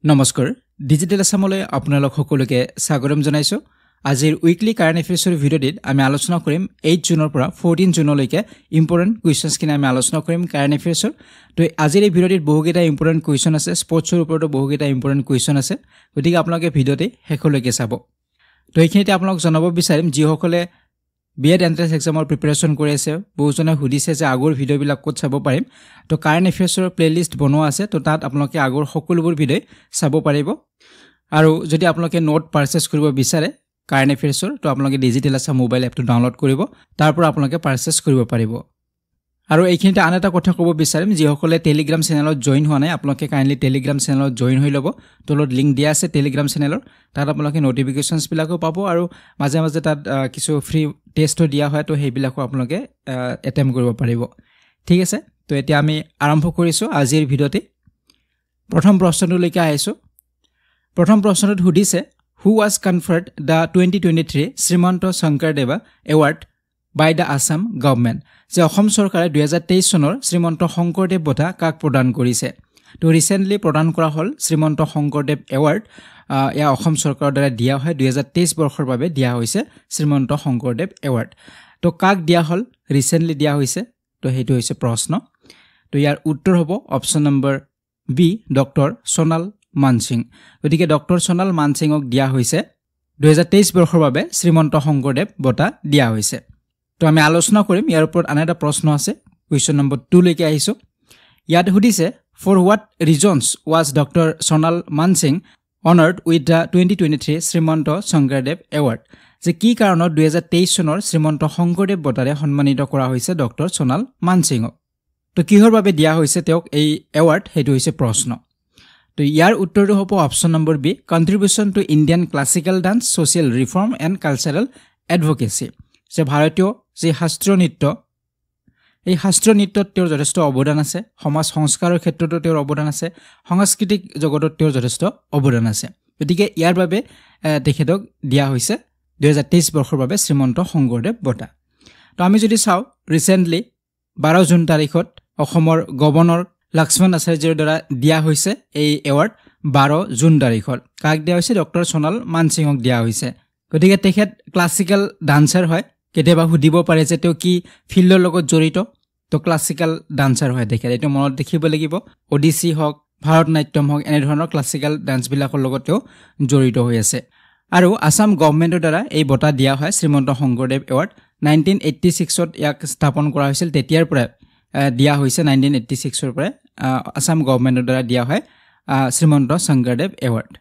নমস্কাৰ ডিজিটেল আসামলৈ আপোনালোক সকলোকে স্বাগতম জনাইছো আজিৰ উইকলি কাৰেন্ট এফেয়াৰ্ছৰ ভিডিঅ'টিত আমি আলোচনা কৰিম 8 জুনৰ পৰা 14 জুনলৈকে ইম্পৰ্টেন্ট কোৱেশ্চনছ কিনে আমি আলোচনা কৰিম কাৰেন্ট এফেয়াৰ্ছৰ তো আজিৰ এই ভিডিঅ'টিত বহুকেইটা ইম্পৰ্টেন্ট কোৱেশ্চন আছে স্পৰ্টছৰ ওপৰতো বহুকেইটা ইম্পৰ্টেন্ট কোৱেশ্চন আছে গতিকে আপোনালোকে ভিডিঅ'টি শেষলৈকে চাব তো এইখিনিতে আপোনালোক জনাব বিচাৰিম যিসকলে বিএড এন্ট্ৰেন্স এক্সামৰ প্ৰিপাৰেচন কৰি আছে বহুজনে সুধিছে যে আগৰ ভিডিঅ'বিলাক ক'ত চাব পাৰিম তো কাৰেন্ট এফেয়াৰ্ছৰ প্লেলিষ্ট বনোৱা আছে তো তাত আপোনালোকে আগৰ সকলোবোৰ ভিডিঅ' চাব পাৰিব আৰু যদি আপোনালোকে নোট পাৰচেজ কৰিব বিচাৰে কাৰেন্ট এফেয়াৰ্ছৰ তো আপোনালোকে ডিজিটেল আসাম মোবাইল এপটো ডাউনলোড কৰিব তাৰ পৰা আপোনালোকে পাৰচেজ কৰিব পাৰিব আৰু এইখিনিতে আন এটা কথা ক'ব বিচাৰিম যিসকলে টেলিগ্ৰাম চেনেলত জয়েন হোৱা নাই আপোনালোকে কাইন্ডলি টেলিগ্ৰাম চেনেলত জয়েন হৈ ল'ব তলত লিংক দিয়া আছে টেলিগ্ৰাম চেনেলৰ তাত আপোনালোকে নটিফিকেশনছ বিলাকো পাব আৰু মাজে মাজে তাত কিছু ফ্ৰী টেষ্টও দিয়া হয় তো সেইবিলাকো আপোনালোকে এটেম্প কৰিব পাৰিব ঠিক আছে তো এতিয়া আমি আৰম্ভ কৰিছো আজিৰ ভিডিঅ'টি প্ৰথম প্ৰশ্নটোলৈকে আহিছো প্ৰথম প্ৰশ্নটোত সুধিছে who was conferred the 2023 Srimanta Shankardeva Award by the Assam government যে অসম চৰকাৰে 2023 চনৰ শ্ৰীমন্ত শংকৰদেৱ বঁটা কাক প্ৰদান কৰিছে তো ৰিসেন্টলি প্ৰদান কৰা হল শ্ৰীমন্ত শংকৰদেৱ এৱাৰ্ড ইয়া অসম চৰকাৰৰ দ্বাৰা দিয়া হয় 2023 বৰ্ষৰ বাবে দিয়া হৈছে শ্ৰীমন্ত শংকৰদেৱ এৱাৰ্ড তো কাক দিয়া হল ৰিসেন্টলি দিয়া হৈছে তো হেতু হৈছে প্ৰশ্ন তো ইয়াৰ উত্তৰ হ'ব option number B doctor Sonal Mansingh গতিকে ডক্টৰ সোনাল মানসিংক দিয়া হৈছে 2023 বৰ্ষৰ বাবে শ্ৰীমন্ত শংকৰদেৱ বঁটা দিয়া হৈছে তো আমি আলোচনা কৰিম ইয়াৰ ওপৰত আন এটা প্ৰশ্ন আছে কোৱেশ্চন নম্বৰ 2 লৈকে আহিছো ইয়াত সুধিছে for what reasons was Dr. Sonal Mansingh honored with the 2023 Srimanta Shankardев Award যে কি কাৰণত 2023 চনৰ শ্ৰীমন্ত শংকৰদেৱ বঁটাৰে সন্মানিত কৰা হৈছে ডক্টৰ সোনাল মানসিংক তো কিহৰ বাবে দিয়া হৈছে তেওঁক এই এৱাৰ্ড হেতু হৈছে প্ৰশ্ন তো ইয়াৰ উত্তৰটো হ'ব option number B contribution to Indian classical dance social reform and cultural advocacy যে ভাৰতীয় যে শাস্ত্ৰীয় নৃত্য এই শাস্ত্ৰীয় নৃত্যত তেওঁৰ যথেষ্ট অৱদান আছে সমাজ সংস্কাৰৰ ক্ষেত্ৰতো তেওঁৰ অৱদান আছে সাংস্কৃতিক জগতত তেওঁৰ যথেষ্ট অৱদান আছে গতিকে ইয়াৰ বাবে তেখেতক দিয়া হৈছে 2023 বৰ্ষৰ বাবে শ্ৰীমন্ত শংকৰদেৱ বঁটা তো আমি যদি চাও ৰিসেন্টলি 12 জুন তাৰিখত অসমৰ গৱৰ্ণৰ লক্ষ্মণ আচাৰ্যৰ দ্বাৰা দিয়া হৈছে এই এৱাৰ্ড 12 জুন তাৰিখত কাক দিয়া হৈছে ডক্টৰ সোনাল মানসিংক দিয়া হৈছে গতিকে তেখেত ক্লাছিক্যাল ডান্সাৰ হয় কেতিয়াবা সুধিব পাৰে যে তেওঁ কি ফিল্ডৰ লগত জড়িত তো ক্লাছিক্যাল ডান্সাৰ হয় তেখেত এটো মনত দেখিব লাগিব ওডিসি হক ভাৰতনাট্যম হক এনে ধৰণৰ ক্লাছিক্যাল ডান্স বিলাকৰ লগত তেওঁ জড়িত হৈ আছে আৰু আসাম গভৰ্ণমেণ্টৰ দ্বাৰা এই বঁটা দিয়া হয় শ্ৰীমন্ত শংকৰদেৱ এৱাৰ্ড 1986 ত ইয়াক স্থাপন কৰা হৈছিল তেতিয়াৰ পৰা দিয়া হৈছে 1986 ৰ পৰা আসাম গভৰ্ণমেণ্টৰ দ্বাৰা দিয়া হয় শ্ৰীমন্ত শংকৰদেৱ এৱাৰ্ড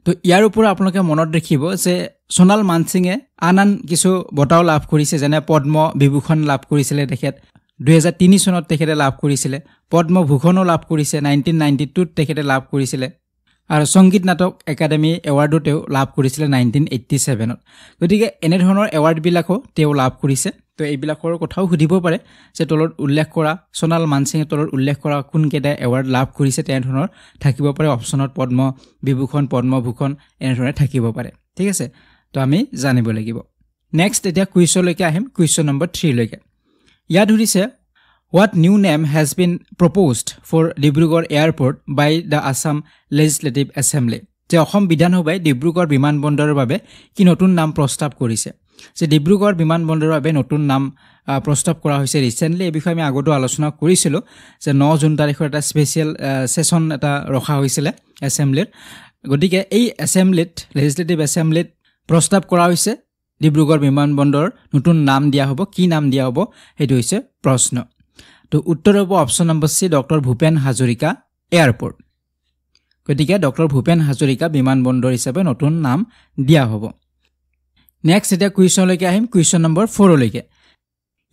তো ইয়াৰ ওপৰত আপোনালোকে মনত ৰাখিব যে সোনাল মানসিংয়ে আনন কিছু বঁটাও লাভ কৰিছে যেনে পদ্ম বিভূষণ লাভ কৰিছিল তেখেত 2003 চনত তেখেতে লাভ কৰিছিল পদ্ম ভূষণও লাভ কৰিছে 1992 ত তেখেতে লাভ কৰিছিল আৰু সংগীত নাটক একাডেমি এৱাৰ্ডও তেওঁ লাভ কৰিছিল 1987 ত গতিকে এনে ধৰণৰ এৱাৰ্ড বিলাকো তেওঁ লাভ কৰিছে তো এইবিলাকৰ কথাও সুধিব পাৰে যে তলত উল্লেখ কৰা সোনাল মানসিংয়ে তলত উল্লেখ কৰা কোন কেইটা এৱাৰ্ড লাভ কৰিছে তেনে ধৰণৰ থাকিব পাৰে অপচনত পদ্ম বিভূষণ পদ্মভূষণ এনে ধৰণে থাকিব পাৰে ঠিক আছে তো আমি জানিব লাগিব নেক্সট এতিয়া কুৱেশ্চনলৈকে আহিম কুৱেশ্চন নম্বৰ 3 লৈকে ইয়াত সুধিছে what new name has been proposed for Dibrugarh Airport by the Assam Legislative Assembly যে অসম বিধানসভাই ডিব্ৰুগড় বিমানবন্দৰৰ বাবে কি নতুন নাম প্ৰস্তাৱ কৰিছে যে ডিব্ৰুগড় বিমানবন্দৰৰ বাবে নতুন নাম প্ৰস্তাৱ কৰা হৈছে ৰিসেন্টলি এই বিষয়ে আমি আগতো আলোচনা কৰিছিলো যে 9 জুন তাৰিখৰ এটা স্পেশাল সেশন এটা ৰখা হৈছিল এছেম্বলিৰ গতিকে এই এছেম্বলিত লেজিসলেটিভ এছেম্বলিত প্ৰস্তাৱ কৰা হৈছে ডিব্ৰুগড় বিমানবন্দৰ নতুন নাম দিয়া হ'ব কি নাম দিয়া হ'ব হেতু হৈছে প্ৰশ্ন তো উত্তৰ হ'ব অপচন নম্বৰ সি ডক্টৰ ভূপেন হাজৰিকা এয়াৰপোৰ্ট গতিকে ডক্টৰ ভূপেন হাজৰিকা বিমানবন্দৰ হিচাপে নতুন নাম দিয়া হ'ব নেক্সট এটা কুৱেশ্চনলৈকে আহিম কুৱেশ্চন নম্বৰ 4 লৈকে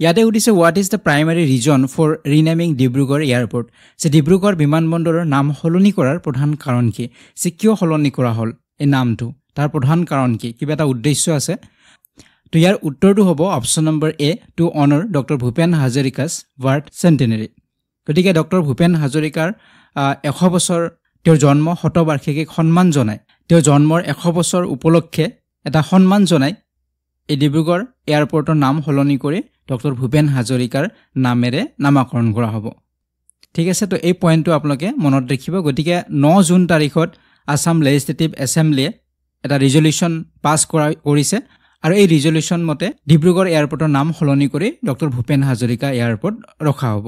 ইয়াতে উঠিছে what is the primary reason for renaming Dibrugarh airport যে ডিব্ৰুগড় বিমানবন্দৰৰ নাম সলনি কৰাৰ প্ৰধান কাৰণ কি যে কিয় সলনি কৰা হ'ল এই নামটো তাৰ প্ৰধান কাৰণ কি কিবা এটা উদ্দেশ্য আছে তো ইয়াৰ উত্তৰটো হ'ব অপচন নম্বৰ এ টু অনাৰ ডক্টৰ ভূপেন হাজৰিকাছ বাৰ্থ সেন্টেনাৰী গতিকে ডক্টৰ ভূপেন হাজৰিকাৰ 100 বছৰ তেওঁৰ জন্ম শতবাৰ্ষিকীক সন্মান জনাই তেওঁৰ জন্মৰ 100 বছৰ উপলক্ষে এটা সন্মান জনাই এই ডিব্ৰুগড় এয়াৰপোৰ্টৰ নাম সলনি কৰি ডক্টৰ ভূপেন হাজৰিকাৰ নামেৰে নামকৰণ কৰা হ'ব ঠিক আছে তো এই পইণ্টটো আপোনালোকে মনত ৰাখিব গতিকে 9 জুন তাৰিখত আসাম লেজিসলেটিভ এছেম্বলিয়ে এটা ৰিজলিউশ্যন পাছ কৰিছে আৰু এই ৰিজলিউশ্যন মতে ডিব্ৰুগড় এয়াৰপৰ্টৰ নাম সলনি কৰি ডক্টৰ ভূপেন হাজৰিকা এয়াৰপৰ্ট ৰখা হ'ব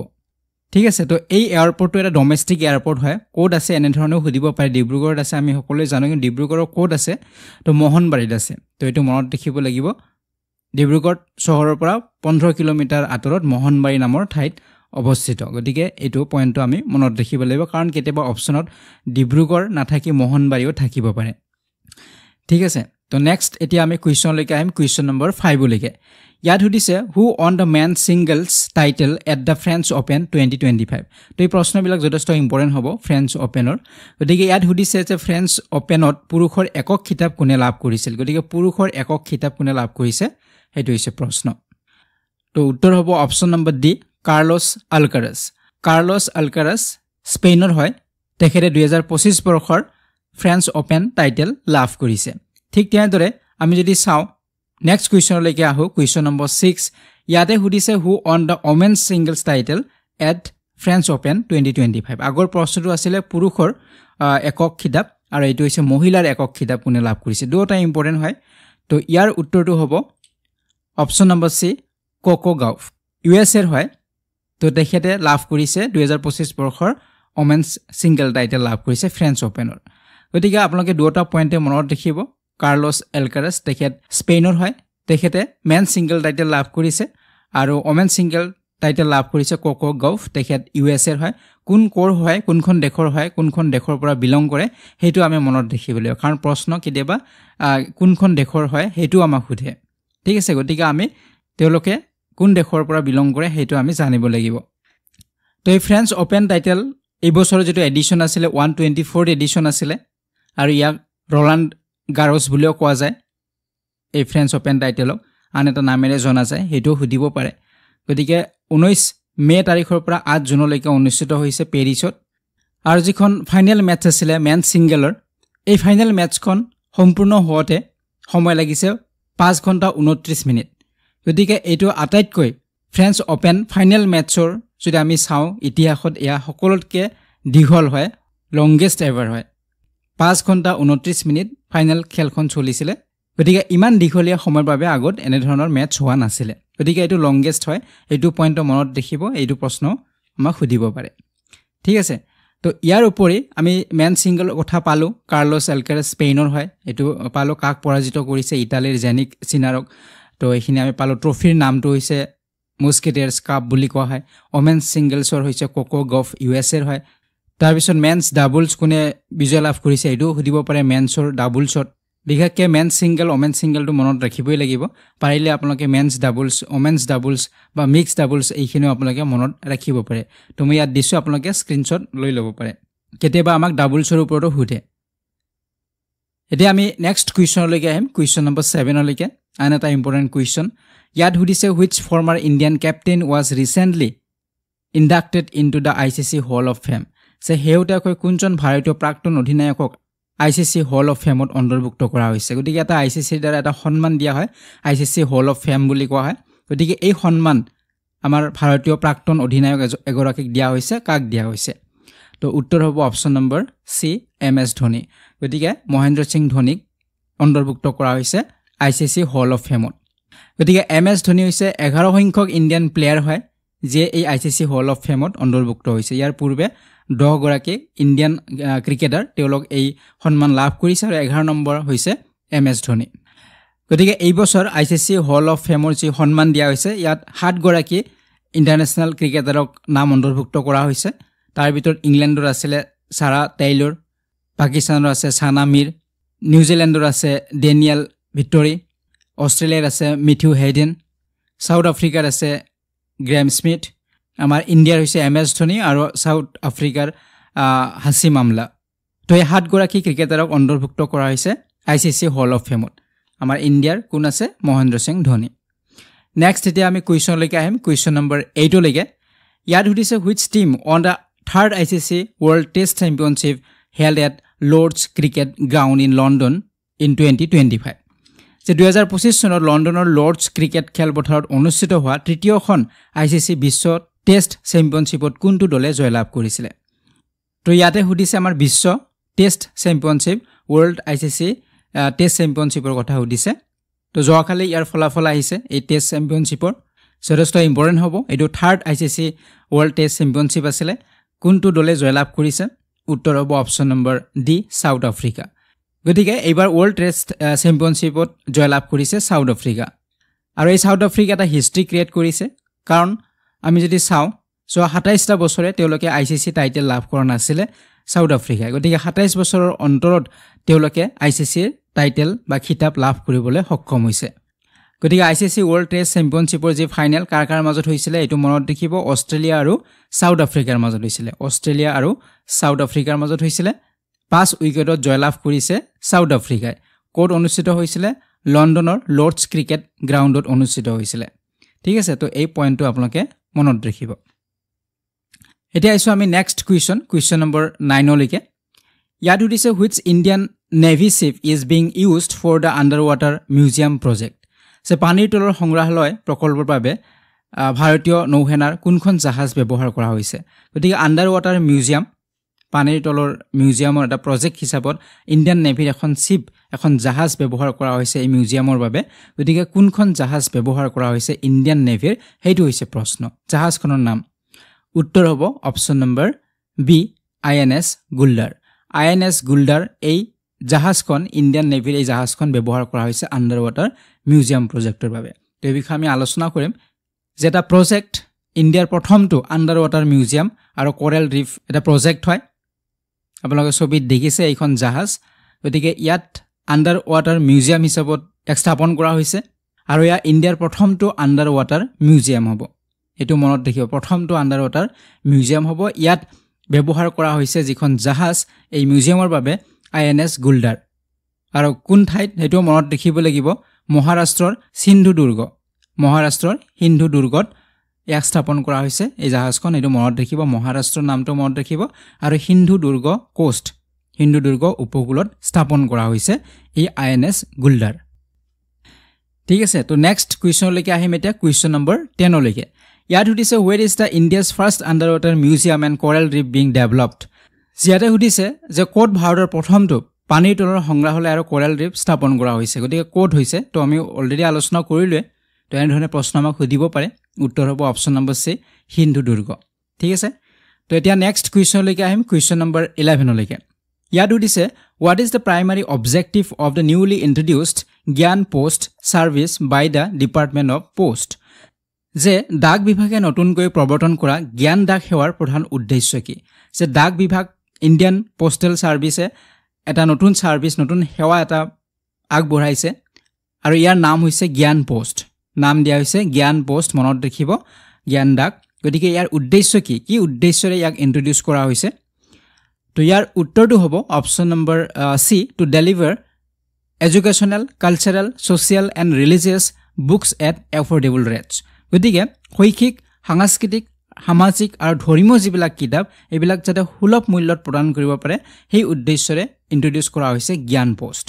ঠিক আছে তো এই এয়াৰপৰ্টটো এটা ডমেষ্টিক এয়াৰপৰ্ট হয় ক'ত আছে এনেধৰণেও সুধিব পাৰে ডিব্ৰুগড়ত আছে আমি সকলোৱে জানো কিন্তু ডিব্ৰুগড়ৰ ক'ত আছে তো মোহনবাৰীত আছে তো এইটো মনত ৰাখিব লাগিব ডিব্ৰুগড় চহৰৰ পৰা 15 কিলোমিটাৰ আঁতৰত মোহনবাৰী নামৰ ঠাইত অৱস্থিত গতিকে এইটো পইণ্টটো আমি মনত ৰাখিব লাগিব কাৰণ কেতিয়াবা অপশ্যনত ডিব্ৰুগড় নাথাকি মোহনবাৰীও থাকিব পাৰে ঠিক আছে তো নেক্সট এতিয়া আমি কুৱেশ্যনলৈকে আহিম কুৱেশ্যন নম্বৰ 5 লৈকে ইয়াত সুধিছে who won the men singles title at the French Open 2025 তো এই প্ৰশ্নবিলাক যথেষ্ট ইম্পৰ্টেণ্ট হ'ব ফ্ৰেঞ্চ অপেনৰ গতিকে ইয়াত সুধিছে যে ফ্ৰেঞ্চ অপেনত পুৰুষৰ একক খিতাপ কোনে লাভ কৰিছিল গতিকে পুৰুষৰ একক খিতাপ কোনে লাভ কৰিছে সেইটো হৈছে প্ৰশ্ন তো উত্তৰ হ'ব অপশ্যন নম্বৰ ডি কাৰ্লছ আলকাৰাছ স্পেইনৰ হয় তেখেতে 2025 বৰ্ষৰ ফ্ৰেঞ্চ অপেন টাইটেল লাভ কৰিছে ঠিক তেনেদৰে আমি যদি চাওঁ নেক্সট কুৱেশ্যনলৈকে আহোঁ কুৱেশ্যন নম্বৰ 6 ইয়াতে সুধিছে who won the women's singles title at French Open 2025 আগৰ প্ৰশ্নটো আছিলে পুৰুষৰ একক খিতাপ আৰু এইটো হৈছে মহিলাৰ একক খিতাপ কোনে লাভ কৰিছে দুটা ইম্পৰ্টেণ্ট হয় তো ইয়াৰ উত্তৰটো হ'ব option number C Koko গাউফ USA হয় তো তেখেতে লাভ কৰিছে 2025 বৰ্ষৰ ওমেন্স ছিংগল টাইটেল লাভ কৰিছে ফ্ৰেঞ্চ অপেনৰ গতিকে আপোনালোকে দুটা পইণ্টে মনত ৰাখিব কাৰ্লছ এলকাৰাছ তেখেত স্পেইনৰ হয় তেখেতে মেন ছিংগল টাইটেল লাভ কৰিছে আৰু ওমেন ছিংগল টাইটেল লাভ কৰিছে কোকো গাউফ তেখেত USA হয় কোন কোৰ হয় কোনখন দেশৰ পৰা বিলং কৰে সেইটো আমি মনত ৰাখিব লাগিব কাৰণ প্ৰশ্ন কেতিয়াবা কোনখন দেশৰ হয় সেইটো আমাক সোধে ঠিক আছে গতিকে আমি তেওঁলোকে কোন দেশৰ পৰা বিলং কৰে সেইটো আমি জানিব লাগিব তো এই ফ্ৰেঞ্চ অপেন টাইটেল এই বছৰৰ যেটো এডিশ্যন আছিলে 124th এডিশ্যন আছিলে আৰু ইয়াক ৰলাণ্ড গাৰোছ বুলিও কোৱা যায় এই ফ্ৰেঞ্চ অপেন টাইটেলক আন এটা নামেৰে জনা যায় সেইটো সুধিব পাৰে গতিকে 19 মে তাৰিখৰ পৰা 8 জুনলৈকে অনুষ্ঠিত হৈছে পেৰিছত আৰু যিখন ফাইনেল মেটচ আছিলে মেন ছিংগলৰ এই ফাইনেল মেটচখন সম্পূৰ্ণ হোৱাতে সময় লাগিছে 5 ঘণ্টা 29 মিনিট গতিকে এইটো আটাইতকৈ ফ্ৰেঞ্চ অপেন ফাইনেল মেটচৰ যদি আমি চাওঁ ইতিহাসত এয়া সকলোতকৈ দীঘল হয় লংগেষ্ট এভাৰ হয় 5 ঘণ্টা 29 মিনিট ফাইনেল খেলখন চলিছিলে গতিকে ইমান দীঘলীয়া সময়ৰ বাবে আগত এনে ধৰণৰ মেটচ হোৱা নাছিলে গতিকে এইটো লংগেষ্ট হয় এইটো পইণ্ট মনত ৰাখিব এইটো প্ৰশ্ন আমাক সুধিব পাৰে ঠিক আছে তো ইয়াৰ উপৰি আমি মেন ছিংগল কথা পালোঁ কাৰ্লছ এলকাৰাছ স্পেইনৰ হয় এইটো পালোঁ কাক পৰাজিত কৰিছে ইটালীৰ জেনিক চিনাৰক তো এইখিনি আমি পালোঁ ট্ৰফিৰ নামটো হৈছে মুস্কেটিয়াৰ্ছ কাপ বুলি কোৱা হয় ওমেন্স ছিংগলছৰ হৈছে কোকো গাউফ USA হয় তাৰপিছত মেন্স ডাবলছ কোনে বিজয় লাভ কৰিছে এইটো সুধিব পাৰে মেন্সৰ ডাবলছত বিশেষকৈ মেন্স ছিংগল ওমেন্স ছিংগলটো মনত ৰাখিবই লাগিব পাৰিলে আপোনালোকে মেন্স ডাবলছ ওমেন্স ডাবলছ বা মিক্স ডাবলছ এইখিনিও আপোনালোকে মনত ৰাখিব পাৰে তো মই ইয়াত দিছোঁ আপোনালোকে স্ক্ৰীনশ্বট লৈ ল'ব পাৰে কেতিয়াবা আমাক ডাবলছৰ ওপৰতো সোধে এতিয়া আমি নেক্সট কুৱেশ্যনলৈকে আহিম কুৱেশ্যন নম্বৰ 7 লৈকে আন এটা ইম্পৰ্টেণ্ট কুৱেশ্যন ইয়াত সুধিছে which former Indian captain was recently inducted into the ICC hall of fame যে শেহতীয়াকৈ কোনজন ভাৰতীয় প্ৰাক্তন অধিনায়কক ICC হল অফ ফেমত অন্তৰ্ভুক্ত কৰা হৈছে গতিকে এটা ICCৰ দ্বাৰা এটা সন্মান দিয়া হয় ICC হল অফ ফেম বুলি কোৱা হয় গতিকে এই সন্মান আমাৰ ভাৰতীয় প্ৰাক্তন অধিনায়ক এগৰাকীক দিয়া হৈছে কাক দিয়া হৈছে তো উত্তৰ হ'ব option number C MS Dhoni গতিকে মহেন্দ্ৰ সিং ধোনীক অন্তৰ্ভুক্ত কৰা হৈছে ICC হল অফ ফেমত গতিকে MS ধোনী হৈছে 11 সংখ্যক ইণ্ডিয়ান প্লেয়াৰ হয় যিয়ে এই ICC হল অফ ফেমত অন্তৰ্ভুক্ত হৈছে ইয়াৰ পূৰ্বে 10 গৰাকী ইণ্ডিয়ান ক্ৰিকেটাৰ তেওঁলোক এই সন্মান লাভ কৰিছে আৰু 11 নম্বৰ হৈছে MS ধোনী গতিকে এই বছৰ ICC হল অফ ফেমৰ যি সন্মান দিয়া হৈছে ইয়াত 7 গৰাকী ইণ্টাৰনেশ্যনেল ক্ৰিকেটাৰক নাম অন্তৰ্ভুক্ত কৰা হৈছে তাৰ ভিতৰত ইংলেণ্ডৰ আছিলে সাৰা টেইলৰ পাকিস্তানৰ আছে সানা মিৰ নিউজিলেণ্ডৰ আছে ডেনিয়েল ভিক্টৰী অষ্ট্ৰেলিয়াৰ আছে মিথিউ হেডেন সাউথ আফ্ৰিকাৰ আছে গ্ৰেম স্মিথ আমাৰ ইণ্ডিয়াৰ হৈছে MS ধোনী আৰু সাউথ আফ্ৰিকাৰ হাছিম আমলা তো এই 7 গৰাকী ক্ৰিকেটাৰক অন্তৰ্ভুক্ত কৰা হৈছে ICC হল অফ ফেমত আমাৰ ইণ্ডিয়াৰ কোন আছে মহেন্দ্ৰ সিং ধোনী নেক্সট এতিয়া আমি কুৱেশ্যনলৈকে আহিম কুৱেশ্যন নম্বৰ 8 লৈকে ইয়াত সুধিছে which team on the third ICC world test championship held at Lords cricket ground in London in 2025 যে 2025 চনত লণ্ডনৰ লৰ্ডছ ক্ৰিকেট খেলপথাৰত অনুষ্ঠিত হোৱা তৃতীয়খন ICC বিশ্ব টেষ্ট চেম্পিয়নশ্বিপত কোনটো দলে জয়লাভ কৰিছিলে তো ইয়াতে সুধিছে আমাৰ বিশ্ব test championship world ICC test চেম্পিয়নশ্বিপৰ কথা সুধিছে তো যোৱাকালি ইয়াৰ ফলাফল আহিছে এই টেষ্ট চেম্পিয়নশ্বিপৰ যথেষ্ট ইম্পৰ্টেণ্ট হ'ব এইটো third ICC world test championship আছিলে কোনটো দলে জয়লাভ কৰিছে উত্তৰ হ'ব option number D south Africa গতিকে এইবাৰ ৱৰ্ল্ড টেষ্ট চেম্পিয়নশ্বিপত জয়লাভ কৰিছে সাউথ আফ্ৰিকা আৰু এই সাউথ আফ্ৰিকা এটা হিষ্ট্ৰী ক্ৰিয়েট কৰিছে কাৰণ আমি যদি চাওঁ 27টা বছৰে তেওঁলোকে ICC টাইটেল লাভ কৰা নাছিলে সাউথ আফ্ৰিকা গতিকে 27 বছৰৰ অন্তৰত তেওঁলোকে ICC টাইটেল বা খিতাপ লাভ কৰিবলৈ সক্ষম হৈছে গতিকে ICC ৱৰ্ল্ড টেষ্ট চেম্পিয়নশ্বিপৰ যে ফাইনেল কাৰ মাজত হৈছিল এটো মনত ৰাখিব অষ্ট্ৰেলিয়া আৰু সাউথ আফ্ৰিকাৰ মাজত হৈছিল অষ্ট্ৰেলিয়া আৰু সাউথ আফ্ৰিকাৰ মাজত হৈছিল 5 উইকেটত জয়লাভ কৰিছে সাউথ আফ্ৰিকাই কোড অনুষ্ঠিত হৈছিল লণ্ডনৰ লৰ্ডছ ক্ৰিকেট গ্ৰাউণ্ডত অনুষ্ঠিত হৈছিল ঠিক আছে তো এই পইণ্টটো আপোনালোকে মনত ৰাখিব এতিয়া আইছো আমি নেক্সট কুৱেশ্যন নম্বৰ 9 লৈকে ইয়াত উঠিছে which Indian Navy ship is being used for the underwater museum project সে পানীৰ তলৰ সংগ্ৰহালয় প্ৰকল্পৰ বাবে ভাৰতীয় নৌসেনাৰ কোনখন জাহাজ ব্যৱহাৰ কৰা হৈছে গতিকে আণ্ডাৰৱাটাৰ মিউজিয়াম পানীৰ তলৰ মিউজিয়ামৰ এটা প্ৰজেক্ট হিচাপত ইণ্ডিয়ান নেভিৰ এখন জাহাজ ব্যৱহাৰ কৰা হৈছে এই মিউজিয়ামৰ বাবে গতিকে কোনখন জাহাজ ব্যৱহাৰ কৰা হৈছে ইণ্ডিয়ান নেভিৰ হেইটো হৈছে প্ৰশ্ন জাহাজখনৰ নাম উত্তৰ হ'ব অপচন নম্বৰ বি INS গুল্ডাৰ এই জাহাজখন ইণ্ডিয়ান নেভিৰ এই জাহাজখন ব্যৱহাৰ কৰা হৈছে আণ্ডাৰৱাটাৰ মিউজিয়াম প্ৰজেক্টৰ বাবে তো এই বিষয়ে আমি আলোচনা কৰিম যেটা প্ৰজেক্ট ইণ্ডিয়াৰ প্ৰথমটো আণ্ডাৰৱাটাৰ মিউজিয়াম আৰু কোৰেল ৰিফ এটা প্ৰজেক্ট হয় আপোনালোকে ছবিত দেখিছে এইখন জাহাজ গতিকে ইয়াত আণ্ডাৰৱাটাৰ মিউজিয়াম হিচাপত স্থাপন কৰা হৈছে আৰু ইয়া ইণ্ডিয়াৰ প্ৰথমটো আণ্ডাৰৱাটাৰ মিউজিয়াম হ'ব এটো মনত ৰাখিব প্ৰথমটো আণ্ডাৰৱাটাৰ মিউজিয়াম হ'ব ইয়াত ব্যৱহাৰ কৰা হৈছে যিখন জাহাজ এই মিউজিয়ামৰ বাবে INS গুল্ডাৰ আৰু কোন ঠাইত হেটো মনত ৰাখিব লাগিব মহাৰাষ্ট্ৰৰ সিন্ধু দুৰ্গত ইয়াক স্থাপন কৰা হৈছে এই জাহাজখন এটো মনত ৰাখিব মহাৰাষ্ট্ৰৰ নামটো মনত ৰাখিব আৰু সিন্ধু দুৰ্গ উপকূলত স্থাপন কৰা হৈছে এই INS গুল্ডাৰ ঠিক আছে তো নেক্সট কুৱেশ্যন লৈকে আহিম এতিয়া কুৱেশ্যন নম্বৰ 10 লৈকে ইয়াত উঠিছে where is the India's first underwater museum and coral reef being developed জিয়াতে উঠিছে যে কোড ভাৰতৰ প্ৰথমটো পানীৰ তলৰ সংগ্ৰহালয় আৰু কোৰাল ৰিফ স্থাপন কৰা হৈছে গতিকে কোড হৈছে তো আমি অলৰেডি আলোচনা কৰিলোৱে তো এনে ধৰণে প্ৰশ্ন আমাক সুধিব পাৰে উত্তৰ হ'ব অপচন নম্বৰ সি সিন্ধু দুৰ্গ ঠিক আছে তো এতিয়া নেক্সট কুৱেশ্যন লৈকে আহিম কুৱেশ্যন নম্বৰ 11 লৈকে ইয়াত উঠিছে what is the primary objective of the newly introduced জ্ঞান post service by the Department of Post যে ডাক বিভাগে নতুনকৈ প্ৰৱৰ্তন কৰা জ্ঞান ডাক সেৱাৰ প্ৰধান উদ্দেশ্য কি যে ডাক বিভাগ ইণ্ডিয়ান পোষ্টেল সাৰ্ভিসে এটা নতুন সাৰ্ভিস নতুন সেৱা এটা আগবঢ়াইছে আৰু ইয়াৰ নাম হৈছে জ্ঞান পোষ্ট নাম দিয়া হৈছে জ্ঞান পোষ্ট মনত ৰাখিব জ্ঞান ডাক গতিকে ইয়াৰ উদ্দেশ্য কি উদ্দেশ্যৰে ইয়াক ইন্ট্ৰোডিউস কৰা হৈছে তো ইয়াৰ উত্তৰটো হ'ব option number C to deliver educational cultural social and religious books at affordable rates গতিকে শৈক্ষিক সাংস্কৃতিক সামাজিক আৰু ধৰ্মীয় যিবিলাক কিতাপ এইবিলাক যাতে সুলভ মূল্যত প্ৰদান কৰিব পাৰে সেই উদ্দেশ্যৰে ইন্ট্ৰোডিউস কৰা হৈছে জ্ঞান পোষ্ট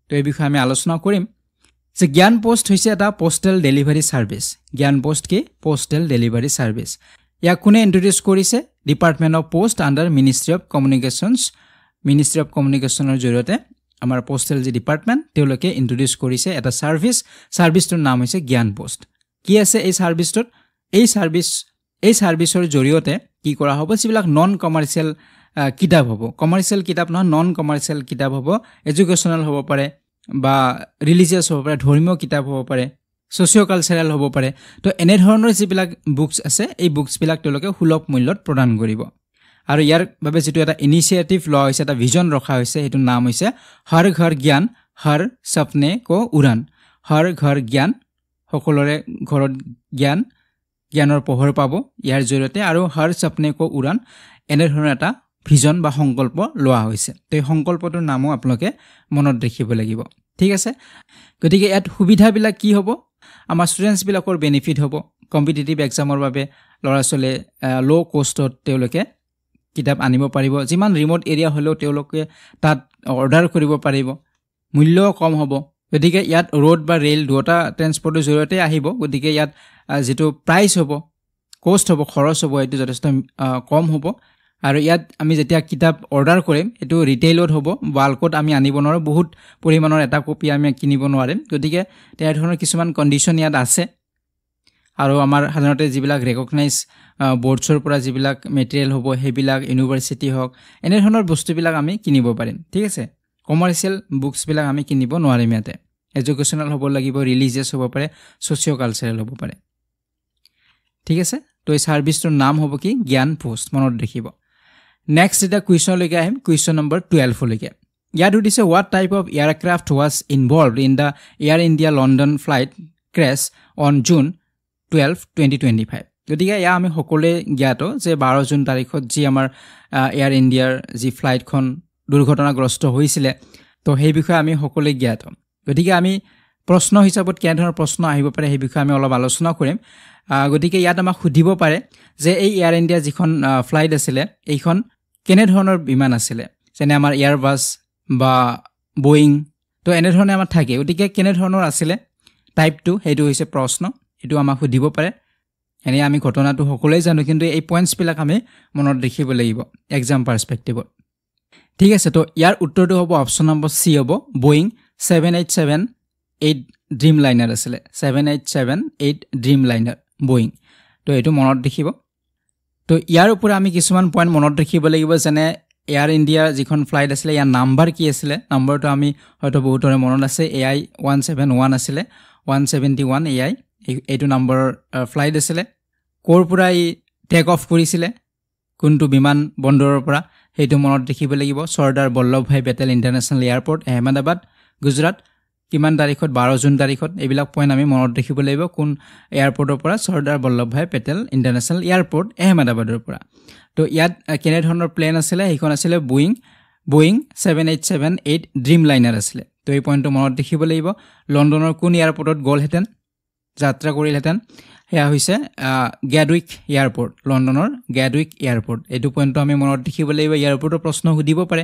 তো এই বিষয়ে আমি আলোচনা কৰিম যে জ্ঞান পোষ্ট হৈছে এটা postal delivery service Gyan post কি পোষ্টেল ডেলিভাৰী সাৰ্ভিস ইয়াক কোনে ইন্ট্ৰোডিউস কৰিছে department of post under ministry of কমিউনিকেশ্যনৰ জৰিয়তে আমাৰ পোষ্টেল যি ডিপাৰ্টমেন্ট তেওঁলোকে ইন্ট্ৰোডিউস কৰিছে এটা সাৰ্ভিসটোৰ নাম হৈছে জ্ঞান পোষ্ট কি আছে এই সাৰ্ভিসৰ জৰিয়তে কি কৰা হ'ব যিবিলাক নন কমাৰ্চিয়েল কিতাপ হ'ব কমাৰ্চিয়েল কিতাপ নহয় নন কমাৰ্চিয়েল কিতাপ হ'ব এডুকেশ্যনেল হ'ব পাৰে বা ৰিলিজিয়াছ হ'ব পাৰে ধৰ্মীয় কিতাপ হ'ব পাৰে সোশিও কালচাৰেল হ'ব পাৰে তো এনে ধৰণৰ যিবিলাক বুকছ আছে এই বুকছবিলাক তেওঁলোকে সুলভ মূল্যত প্ৰদান কৰিব আৰু ইয়াৰ বাবে যেটো এটা ইনিচিয়েটিভ লোৱা হৈছে এটা ভিজন ৰখা হৈছে হেতু নাম হৈছে হৰ ঘৰ জ্ঞান হৰ সপনে কো উড়ান হৰ ঘৰ জ্ঞান সকলোৰে ঘৰত জ্ঞানৰ পোহৰ পাব ইয়াৰ জৰিয়তে আৰু হৰ সপনে কো উড়ান এনে ধৰণৰ এটা ভিজন বা সংকল্প লোৱা হৈছে তো এই সংকল্পটোৰ নামও আপোনালোকে মনত ৰাখিব লাগিব ঠিক আছে গতিকে ইয়াত সুবিধাবিলাক কি হ'ব আমাৰ ষ্টুডেন্টছ বিলাকৰ বেনিফিট হ'ব কম্পিটিটিভ এক্সামৰ বাবে লৰাছলে লো কষ্টত তেওঁলোকে কিতাপ আনিব পাৰিব যিমান ৰিমোট এৰিয়া হলেও তেওঁলোকে তাত অৰ্ডাৰ কৰিব পাৰিব মূল্য কম হ'ব গতিকে ইয়াত ৰোড বা ৰেল দুটা ট্ৰান্সপৰ্টৰ জৰিয়তে আহিব গতিকে ইয়াত যেটো প্ৰাইস হ'ব কষ্ট হ'ব খৰচ হ'ব এটো যথেষ্ট কম হ'ব আৰু ইয়াত আমি যেতিয়া কিতাপ অৰ্ডাৰ কৰিম এটো ৰিটেইলত হ'ব বাল্কত আমি আনিব নোৱাৰো বহুত পৰিমাণৰ এটা কপি আমি কিনিব নোৱাৰিম গতিকে তেনে ধৰণৰ কিছুমান কন্ডিশন ইয়াত আছে আৰু আমাৰ সাধাৰণতে যিবিলাক ৰেকগনাইজ বৰ্ডছৰ পৰা যিবিলাক মেটেৰিয়েল হ'ব হেবিলাক ইউনিভাৰ্সিটি হওক এনে ধৰণৰ বস্তুবিলাক আমি কিনিব পাৰিম ঠিক আছে কমাৰ্শিয়াল বুকছ বিলাক আমি কিনিব নোৱাৰিম ইয়াতে এডুকেশনাল হ'ব লাগিব ৰিলিজিয়াছ হ'ব পাৰে সোশিও কালচাৰেল হ'ব পাৰে ঠিক আছে তো এই সাৰ্ভিসটোৰ নাম হ'ব কি জ্ঞান পোষ্ট মনত ৰাখিব নেক্সট এটা কুৱেশ্যন লৈকে আহিম কুৱেশ্যন নম্বৰ 12 লৈকে ইয়াত উঠিছে what type of aircraft was involved in the Air India London flight crash on June 12 2025 গতিকে ইয়া আমি সকলোৱে জ্ঞাত যে 12 জুন তাৰিখত যি আমাৰ এয়াৰ ইণ্ডিয়াৰ যি ফ্লাইটখন দুৰ্ঘটনাগ্ৰস্ত হৈছিল তো সেই বিষয়ে আমি সকলোৱে জ্ঞাত গতিকে আমি প্ৰশ্ন হিচাপত কেনে ধৰণৰ প্ৰশ্ন আহিব পাৰে সেই বিষয়ে আমি অলপ আলোচনা কৰিম গতিকে ইয়াত আমাক সুধিব পাৰে যে এই এয়াৰ ইণ্ডিয়া যিখন ফ্লাইট আছিল এইখন কেনে ধৰণৰ বিমান আছিল যেনে আমাৰ এয়াৰবাছ বা বোয়িং তো এনে ধৰণে আমাৰ থাকে গতিকে কেনে ধৰণৰ আছিল টাইপটো হেতু হৈছে প্ৰশ্ন এটো আমাক সুধিব পাৰে এনে আমি ঘটনাটো সকলোৱে জানো কিন্তু এই পইণ্টছ বিলাক আমি মনত ৰাখিব লাগিব এক্সাম পাৰ্সপেক্টিভত ঠিক আছে তো ইয়াৰ উত্তৰটো হ'ব অপচন নম্বৰ সি হ'ব বোয়িং 787-8 ড্ৰিম লাইনাৰ আছিল 787-8 ড্ৰিম লাইনাৰ বোয়িং তো এটো মনত ৰাখিব তো ইয়াৰ ওপৰত আমি কিছুমান পইণ্ট মনত ৰাখিব লাগিব যেনে এয়াৰ ইণ্ডিয়া যিখন ফ্লাইট আছিল ইয়াৰ নাম্বাৰ কি আছিল নাম্বাৰটো আমি হয়তো বহুতৰে মনত আছে AI 171 আছিল 171 AI এইটো নম্বৰ ফ্লাইট আছিল কোৰ পৰা ই টেক অফ কৰিছিল কোনটো বিমান বন্দৰৰ পৰা হেতু মনত ৰাখিব লাগিব চৰ্দাৰ বল্লভভাই পেটেল ইন্টাৰনেশ্যনেল এয়াৰপোৰ্ট আহমেদাবাদ গুজৰাট কিমান তাৰিখত 12 জুন তাৰিখত এইবিলাক পইণ্ট আমি মনত ৰাখিব লাগিব কোন এয়াৰপোৰ্টৰ পৰা চৰ্দাৰ বল্লভভাই পেটেল ইন্টাৰনেশ্যনেল এয়াৰপোৰ্ট আহমেদাবাদৰ পৰা তো ইয়াত কেনে ধৰণৰ প্লেন আছিল এইখন আছিল বোয়িং 787-8 ড্ৰিম লাইনাৰ আছিল তো এই পইণ্টটো মনত ৰাখিব লাগিব লণ্ডনৰ কোন এয়াৰপোৰ্টত গ'লহেতেন যাত্ৰা কৰিলহেতেন হেয়া হৈছে গ্যাডউইক এয়াৰপোৰ্ট লণ্ডনৰ গ্যাডউইক এয়াৰপোৰ্ট এইটো পইণ্টটো আমি মনত ৰাখিব লাগিব এয়াৰপোৰ্টৰ প্ৰশ্ন সুধিব পাৰে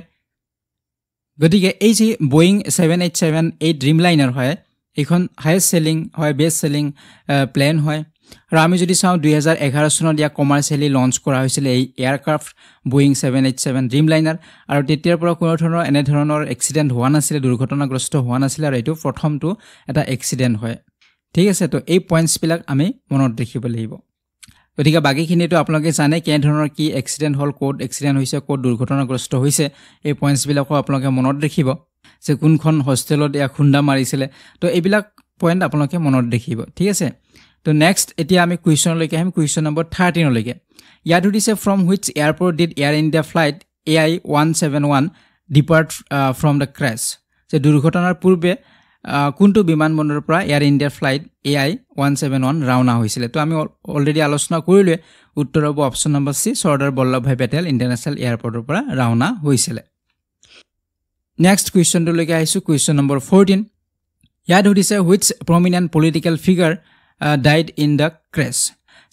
গতিকে এই যে বোয়িং 787-8 ড্ৰিম লাইনাৰ হয় এইখন হাইয়েষ্ট সেলিং হয় বেষ্ট সেলিং প্লেন হয় আৰু আমি যদি চাওঁ 2011 চনত ইয়া কমাৰ্শিয়ালি লঞ্চ কৰা হৈছিল এই এয়াৰক্ৰাফ্ট বোয়িং 787 ড্ৰিম লাইনাৰ আৰু তেতিয়াৰ পৰা কোনো ধৰণৰ এনে ধৰণৰ এক্সিডেন্ট হোৱা নাছিল দুৰ্ঘটনাগ্ৰস্ত হোৱা নাছিল আৰু এইটো প্ৰথমটো এটা এক্সিডেন্ট হয় ঠিক আছে তো এই পইণ্টছ বিলাক আমি মনত ৰাখিব লাগিব গতিকে বাকিখিনিটো আপোনালোকে জানে কেনে ধৰণৰ কি এক্সিডেন্ট হল কোড এক্সিডেন্ট হৈছে কোড দুৰ্ঘটনাগ্ৰস্ত হৈছে এই পইণ্টছ বিলাকো আপোনালোকে মনত ৰাখিব যে কোনখন হোষ্টেলত ইয়া খুন্দা মাৰিছিল তো এইবিলাক পইণ্ট আপোনালোকে মনত ৰাখিব ঠিক আছে তো নেক্সট এতিয়া আমি কুৱেশ্যন লৈকে আহিম কুৱেশ্যন নম্বৰ 13 লৈকে ইয়াত উঠিছে from which airport did air India flight AI 171 depart from the crash যে দুৰ্ঘটনাৰ পূৰ্বে কোনটো বিমানবন্দৰৰ পৰা এয়াৰ ইণ্ডিয়া ফ্লাইট AI 171 ৰাওনা হৈছিল তো আমি অলৰেডি আলোচনা কৰিলে উত্তৰ হ'ব অপচন নম্বৰ সি চৰ্দাৰ বল্লভভাই পেটেল ইন্টাৰনেশ্যনেল এয়াৰপোৰ্টৰ পৰা ৰাওনা হৈছিল নেক্সট কুৱেশ্যনটো লৈকে আহিছো কুৱেশ্যন নম্বৰ 14 ইয়াত উঠিছে which prominent political figure died in the crash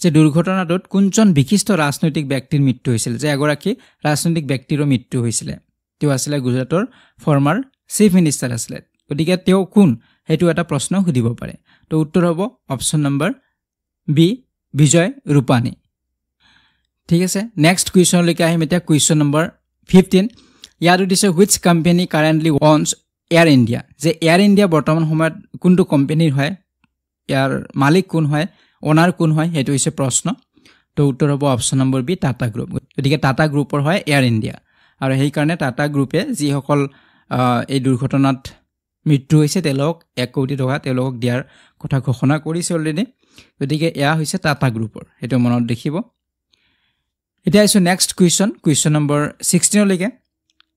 যে দুৰ্ঘটনাটোত কোনজন বিশিষ্ট ৰাজনৈতিক ব্যক্তিৰ মৃত্যু হৈছিল যে এগৰাকী ৰাজনৈতিক ব্যক্তিৰ মৃত্যু হৈছিল তেওঁ আছিল গুজৰাটৰ ফৰ্মাৰ চিফ মিনিষ্টাৰ আছিল গতিকে তেওঁ কোন হেতু এটা প্ৰশ্ন সুধিব পাৰে তো উত্তৰ হ'ব option number B Vijay Rupani ঠিক আছে নেক্সট কুৱেশ্যন লৈকে আহিম এতিয়া কুৱেশ্যন নম্বৰ 15 ইয়াত উঠিছে which company currently owns Air India যে এয়াৰ ইণ্ডিয়া বৰ্তমান সময়ত কোনটো কোম্পানীৰ হয় ইয়াৰ মালিক কোন হয় ওনাৰ কোন হয় হেতু হৈছে প্ৰশ্ন তো উত্তৰ হ'ব option number B Tata group গতিকে টাটা গ্ৰুপৰ হয় এয়াৰ ইণ্ডিয়া আৰু সেই কাৰণে টাটা গ্ৰুপে যি সকল এই দুৰ্ঘটনাত মৃত্যু হৈছে তেওঁলোক 1 কোটি টকা তেওঁলোকক দিয়াৰ কথা ঘোষণা কৰিছে অলৰেডি গতিকে এয়া হৈছে টাটা গ্ৰুপৰ এটো মনত ৰাখিব এতিয়া আছে নেক্সট কুৱেশ্যন নম্বৰ 16 লৈকে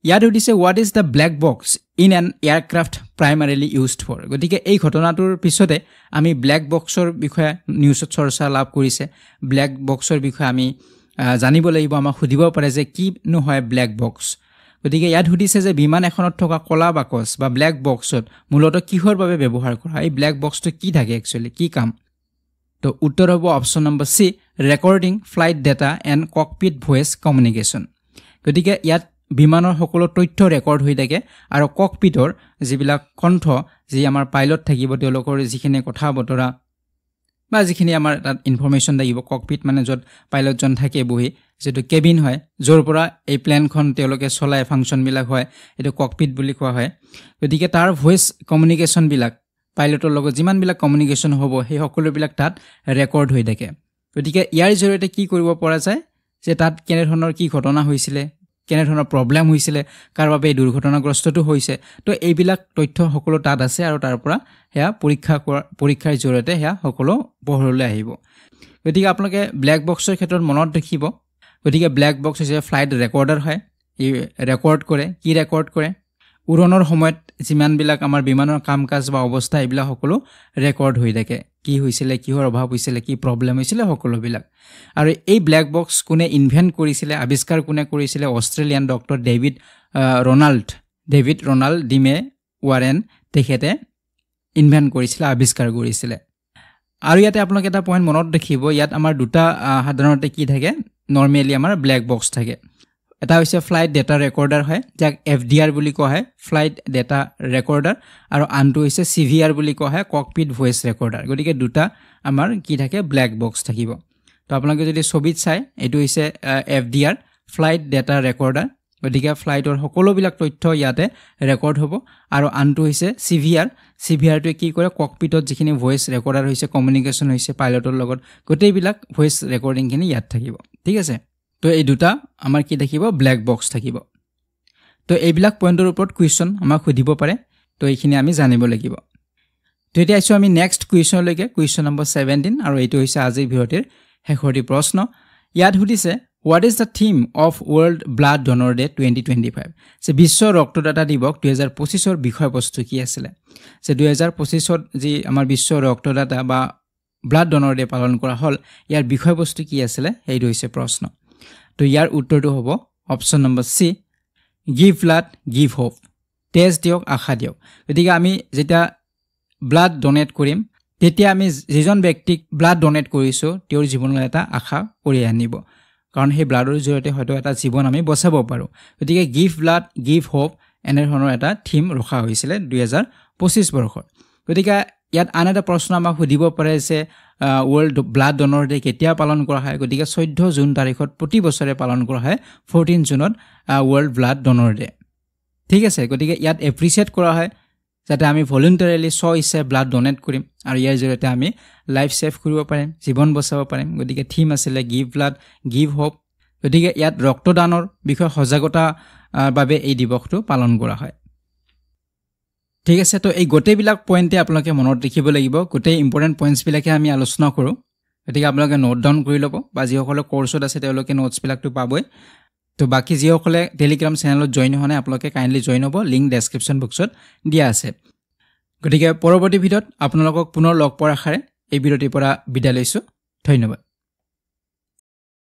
ইয়াত উঠিছে what is the black box in an aircraft primarily used for গতিকে এই ঘটনাটোৰ পিছতে আমি ব্ল্যাক বক্সৰ বিষয়ে নিউজত চৰ্চা লাভ কৰিছে ব্ল্যাক বক্সৰ বিষয়ে আমি জানিব লাগিব আমাক সুধিব পাৰে যে কি নো হয় ব্ল্যাক বক্স গতিকে ইয়াত সুধিছে যে বিমান এখনত থকা কলা বাকচ বা ব্ল্যাক বক্সত মূলত কিহৰ বাবে ব্যৱহাৰ কৰা হয় এই ব্ল্যাক বক্সটো কি থাকে একচুয়ালি কি কাম তো উত্তৰ হ'ব option number C recording flight data and cockpit voice communication গতিকে ইয়াত বিমানৰ সকলো তথ্য ৰেকৰ্ড হৈ থাকে আৰু ককপিটৰ যিবিলাক কণ্ঠ যি আমাৰ পাইলট থাকিব তেওঁলোকৰ যিখিনি কথা বতৰা বা যিখিনি আমাৰ তাত ইনফৰমেশন লাগিব ককপিট মানে যত পাইলটজন থাকে বহি যেটো কেবিন হয় যৰ পৰা এই প্লেনখন তেওঁলোকে চলাই ফাংচন বিলাক হয় এটো ককপিট বুলি কোৱা হয় গতিকে তাৰ ভয়েস কমিউনিকেশন বিলাক পাইলটৰ লগত যিমান বিলাক কমিউনিকেশন হ'ব সেই সকলো বিলাক তাত ৰেকৰ্ড হৈ থাকে গতিকে ইয়াৰ জৰিয়তে কি কৰিব পৰা যায় যে তাত কেনে ধৰণৰ কি ঘটনা হৈছিল কেনে ধৰণৰ প্ৰবলেম হৈছিল কাৰ বাবে এই দুৰ্ঘটনাগ্ৰস্তটো হৈছে তো এইবিলাক তথ্য সকলো তাত আছে আৰু তাৰ পৰা হেয়া পৰীক্ষাৰ জৰিয়তে হেয়া সকলো পোহৰলৈ আহিব গতিকে আপোনালোকে ব্ল্যাক বক্সৰ ক্ষেত্ৰত মনত ৰাখিব গতিকে ব্ল্যাক বক্স হৈছে ফ্লাইট ৰেকৰ্ডাৰ হয় ই ৰেকৰ্ড কৰে কি ৰেকৰ্ড কৰে উৰণৰ সময়ত যিমান বিলাক আমাৰ বিমানৰ কামকাজ বা অৱস্থা এইবিলাক সকলো ৰেকৰ্ড হৈ থাকে কি হৈছিল কিহৰ অভাৱ হৈছিল কি প্ৰবলেম হৈছিল সকলো বিলাক আৰু এই ব্ল্যাক বক্স কোনে ইনভেন্ট কৰিছিল আৱিষ্কাৰ কোনে কৰিছিল অষ্ট্ৰেলিয়ান ডক্টৰ ডেভিড ৰনাল্ড ডিমে ওয়াৰেন তেখেতে ইনভেন্ট কৰিছিল আৱিষ্কাৰ কৰিছিল আৰু ইয়াতে আপোনালোকে এটা পইণ্ট মনত ৰাখিব ইয়াত আমাৰ দুটা সাধাৰণতে কি থাকে নৰমালি আমাৰ ব্ল্যাক বক্স থাকে এটা হৈছে ফ্লাইট ডেটা ৰেকৰ্ডাৰ হয় যাক এফডিআৰ বুলি কোৱা হয় ফ্লাইট ডেটা ৰেকৰ্ডাৰ আৰু আনটো হৈছে সিভিআৰ বুলি কোৱা হয় ককপিট ভয়েস ৰেকৰ্ডাৰ গতিকে দুটা আমাৰ কি থাকে ব্ল্যাক বক্স থাকিব তো আপোনালোকে যদি ছবিত চাই এটো হৈছে এফডিআৰ ফ্লাইট ডেটা ৰেকৰ্ডাৰ গতিকে ফ্লাইটৰ সকলোবিলাক তথ্য ইয়াতে ৰেকৰ্ড হ'ব আৰু আনটো হৈছে সিভিআৰটো কি কৰে ককপিটত যিখিনি ভয়েস ৰেকৰ্ডাৰ হৈছে কমিউনিকেশন হৈছে পাইলটৰ লগত গোটেইবিলাক ভয়েস ৰেকৰ্ডিং খিনি ইয়াত থাকিব ঠিক আছে তো এই দুটা আমাৰ কি থাকিব ব্ল্যাক বক্স থাকিব তো এইবিলাক পইণ্টৰ ওপৰত কোৱেশ্চন আমাক সুধিব পাৰে তো এইখিনি আমি জানিব লাগিব তো এতিয়া আছো আমি নেক্সট কোৱেশ্চনলৈকে কোৱেশ্চন নম্বৰ 17 আৰু এইটো হৈছে আজিৰ ভিডিঅ'ৰ শেষৰটি প্ৰশ্ন ইয়াত সুধিছে What is the theme of World Blood Donor Day 2025? যে বিশ্ব ৰক্তদাতা দিৱস 2025 ৰ বিষয়বস্তু কি আছিল যে 2025 ত যি আমাৰ বিশ্ব ৰক্তদাতা বা ব্লাড ডোনৰ ডে পালন কৰা হল ইয়াৰ বিষয়বস্তু কি আছিল এইটো হৈছে প্ৰশ্ন তো ইয়াৰ উত্তৰটো হ'ব অপচন নম্বৰ সি গিভ ব্লাড গিভ হোপ তেজ দিয়ক আশা দিয়ক গতিকে আমি যেটা ব্লাড ডোনেট কৰিম তেতিয়া আমি যিজন ব্যক্তিক ব্লাড ডোনেট কৰিছো তেওঁৰ জীৱনলৈ এটা আশা কৰি আনিব কাৰণ সেই ব্লাডৰ জৰিয়তে হয়তো এটা জীৱন আমি বচাব পাৰো গতিকে গিভ ব্লাড গিভ হোপ এনে ধৰণৰ এটা থিম ৰখা হৈছিল 2025 বৰ্ষত গতিকে ইয়াত আন এটা প্ৰশ্ন আমাক সুধিব পাৰে যে ওয়াৰ্ল্ড ব্লাড ডোনৰ ডে কেতিয়া পালন কৰা হয় গতিকে 14 জুন তাৰিখত প্ৰতি বছৰে পালন কৰা হয় 14 জুনত ওয়াৰ্ল্ড ব্লাড ডোনৰ ডে ঠিক আছে গতিকে ইয়াত এপ্ৰিচিয়েট কৰা হয় যাতে আমি ভলান্টাৰিলি ইচ্ছা ব্লাড ডোনেট কৰিম আৰু ইয়াৰ জৰিয়তে আমি লাইফ সেভ কৰিব পাৰিম জীৱন বচাব পাৰিম গতিকে থিম আছিল গিভ ব্লাড গিভ হোপ গতিকে ইয়াত ৰক্তদানৰ বিষয়ে সজাগতা বাবে এই দিৱসটো পালন কৰা হয় ঠিক আছে তো এই গোটেইবিলাক পইণ্টে আপোনালোকে মনত ৰাখিব লাগিব গোটেই ইম্পৰ্টেন্ট পইণ্টছ বিলাকে আমি আলোচনা কৰো গতিকে আপোনালোকে নোট ডাউন কৰি ল'ব বা যিসকলে কোৰ্সত আছে তেওঁলোকে নোটছ বিলাকটো পাবই তো বাকি যিসকলে টেলিগ্ৰাম চেনেলত জয়েন হোৱা নাই আপোনালোকে কাইন্ডলি জয়েন হ'ব লিংক ডেসক্ৰিপচন বক্সত দিয়া আছে গতিকে পৰৱৰ্তী ভিডিঅ'ত আপোনালোকক পুনৰ লগ পোৱাৰ আশাৰে এই ভিডিঅ'টিৰ পৰা বিদায় লৈছো ধন্যবাদ